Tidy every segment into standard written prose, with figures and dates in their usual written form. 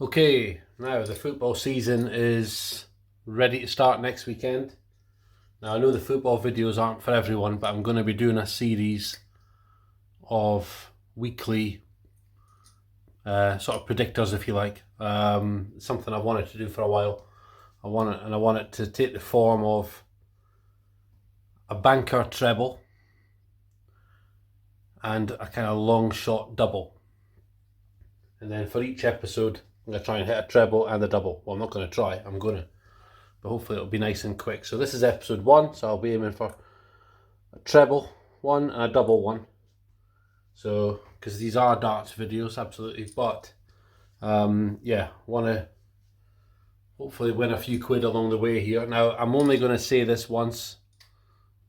Okay, now the football season is ready to start next weekend. Now I know the football videos aren't for everyone, but I'm going to be doing a series of weekly sort of predictors, if you like. Something I've wanted to do for a while. I want it to take the form of a banker treble and a kind of long shot double. And then for each episode, I'm going to try and hit a treble and a double. Well, I'm not going to try, I'm going to. But hopefully it'll be nice and quick. So this is episode 1, so I'll be aiming for a treble 1 and a double 1. So, because these are darts videos, absolutely. But, yeah, want to hopefully win a few quid along the way here. Now, I'm only going to say this once.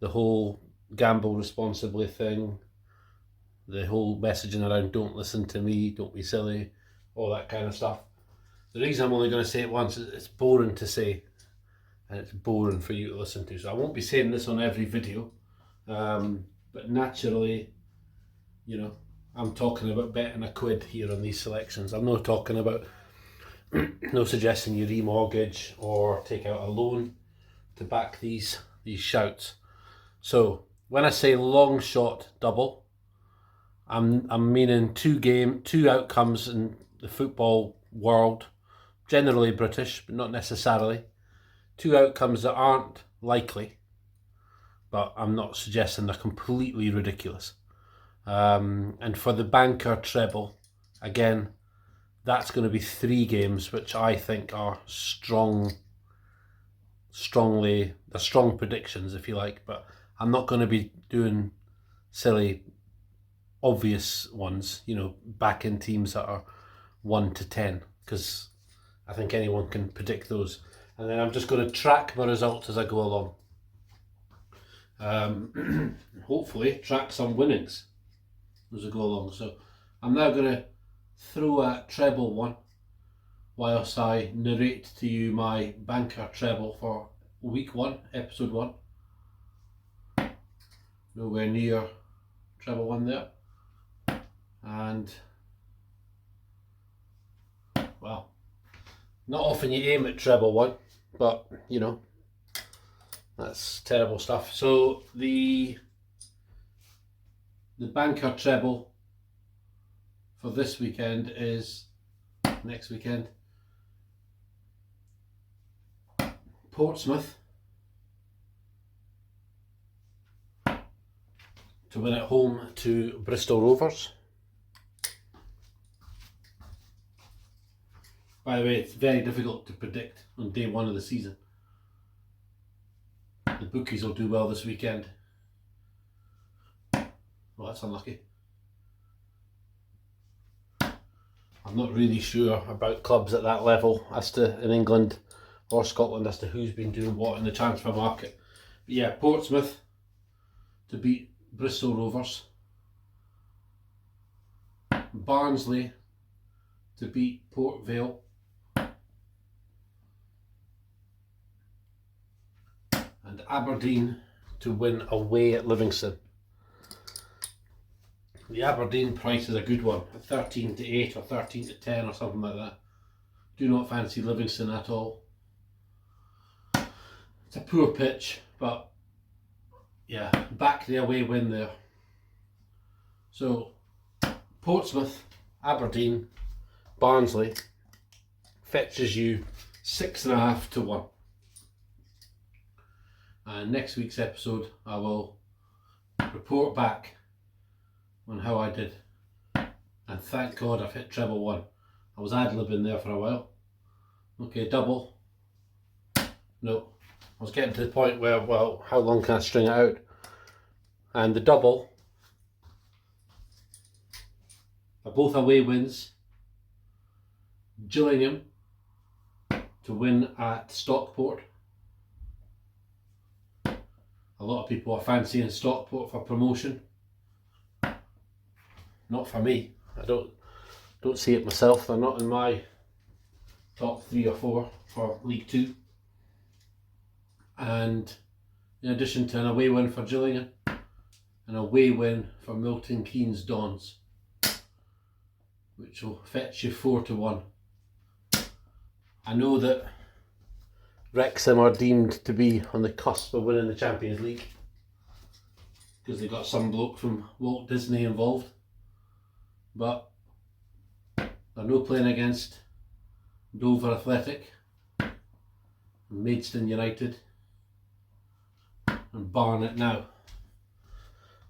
The whole gamble responsibly thing. The whole messaging around don't listen to me, don't be silly, all that kind of stuff. The reason I'm only going to say it once is it's boring to say. And it's boring for you to listen to. So I won't be saying this on every video. But naturally, you know, I'm talking about betting a quid here on these selections. I'm not talking about no suggesting you remortgage or take out a loan to back these shouts. So when I say long shot double, I'm meaning two outcomes in the football world, generally British, but not necessarily. Two outcomes that aren't likely, but I'm not suggesting they're completely ridiculous. And for the banker treble, again, that's going to be 3 games, which I think are strong predictions, if you like. But I'm not going to be doing silly, obvious ones, backing teams that are 1 to 10, because I think anyone can predict those. And then I'm just going to track my results as I go along. Hopefully track some winnings as I go along. So I'm now going to throw a treble 1 whilst I narrate to you my banker treble for week 1, episode 1. Nowhere near treble 1 there. And, well, not often you aim at treble 1, but, that's terrible stuff. So the banker treble for this weekend is next weekend. Portsmouth to win at home to Bristol Rovers. By the way, it's very difficult to predict on day 1 of the season. The bookies will do well this weekend. Well, that's unlucky. I'm not really sure about clubs at that level as to in England or Scotland as to who's been doing what in the transfer market. But yeah, Portsmouth to beat Bristol Rovers. Barnsley to beat Port Vale. And Aberdeen to win away at Livingston. The Aberdeen price is a good one, 13 to 8 or 13 to 10 or something like that. Do not fancy Livingston at all. It's a poor pitch, but yeah, back the away win there. So Portsmouth, Aberdeen, Barnsley fetches you 6.5 to 1. And next week's episode I will report back on how I did. And thank God I've hit treble 1. I was ad-libbing there for a while. Okay, double. No. I was getting to the point where, well, how long can I string it out? And the double are both away wins. Gillingham to win at Stockport. A lot of people are fancying Stockport for promotion. Not for me. I don't see it myself. They're not in my top 3 or 4 for League 2. And in addition to an away win for Gillingham, an away win for Milton Keynes Dons, which will fetch you 4 to 1. I know that Wrexham are deemed to be on the cusp of winning the Champions League because they got some bloke from Walt Disney involved, but they're no playing against Dover Athletic, Maidstone United and Barnet now.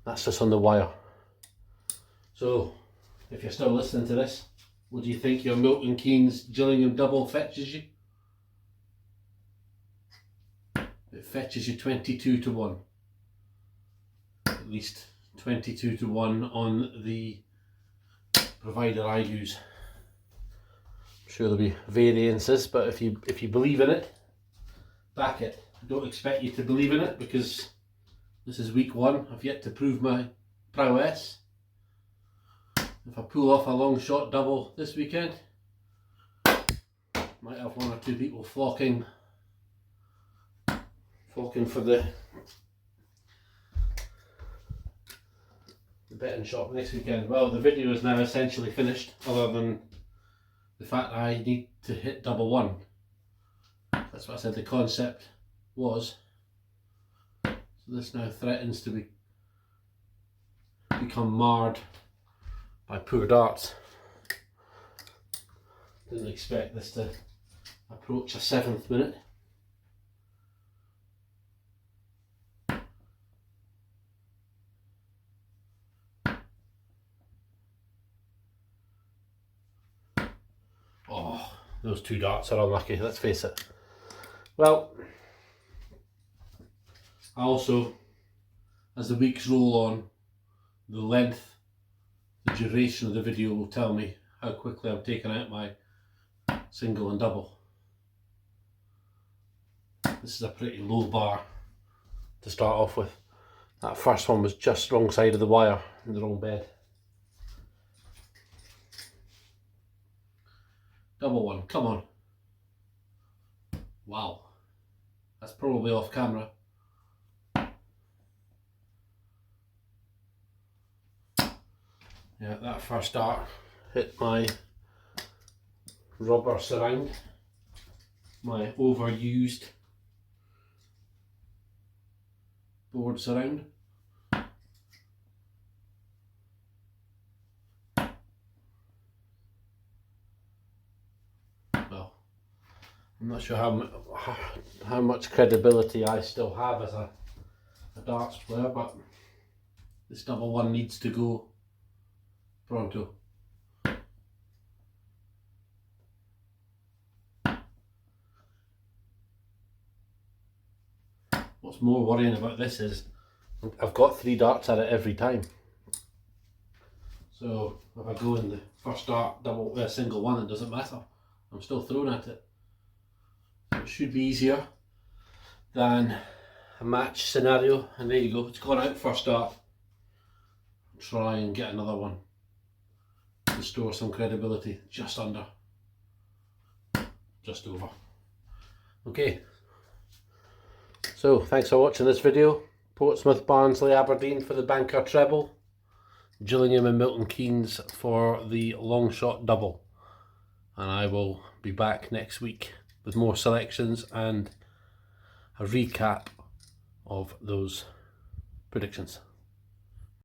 That's just on the wire. So if you're still listening to this, what do you think? Your Milton Keynes Gillingham double fetches you? It fetches you 22 to 1. At least 22 to 1 on the provider I use. I'm sure there'll be variances, but if you believe in it, back it. I don't expect you to believe in it because this is week 1. I've yet to prove my prowess. If I pull off a long shot double this weekend, might have 1 or 2 people flocking for the betting shop next weekend. Well, the video is now essentially finished, other than the fact I need to hit double 1. That's what I said the concept was. So this now threatens to become marred by poor darts. Didn't expect this to approach a 7th minute. Oh, those 2 darts are unlucky, let's face it. Well, I also, as the weeks roll on, the length, the duration of the video will tell me how quickly I'm taking out my single and double. This is a pretty low bar to start off with. That first one was just wrong side of the wire, in the wrong bed. Double 1, come on. Wow, that's probably off camera. Yeah, that first dart hit my rubber surround, my overused board surround. Well, I'm not sure how much credibility I still have as a darts player, but this double 1 needs to go pronto. What's more worrying about this is I've got 3 darts at it every time. So if I go in the first dart double single 1, it doesn't matter. I'm still thrown at it. So it should be easier than a match scenario. And there you go, it's gone out first dart. Try and get another one. Restore some credibility. Just under. Just over. Okay. So thanks for watching this video. Portsmouth, Barnsley, Aberdeen for the banker treble. Gillingham and Milton Keynes for the long shot double. And I will be back next week with more selections and a recap of those predictions.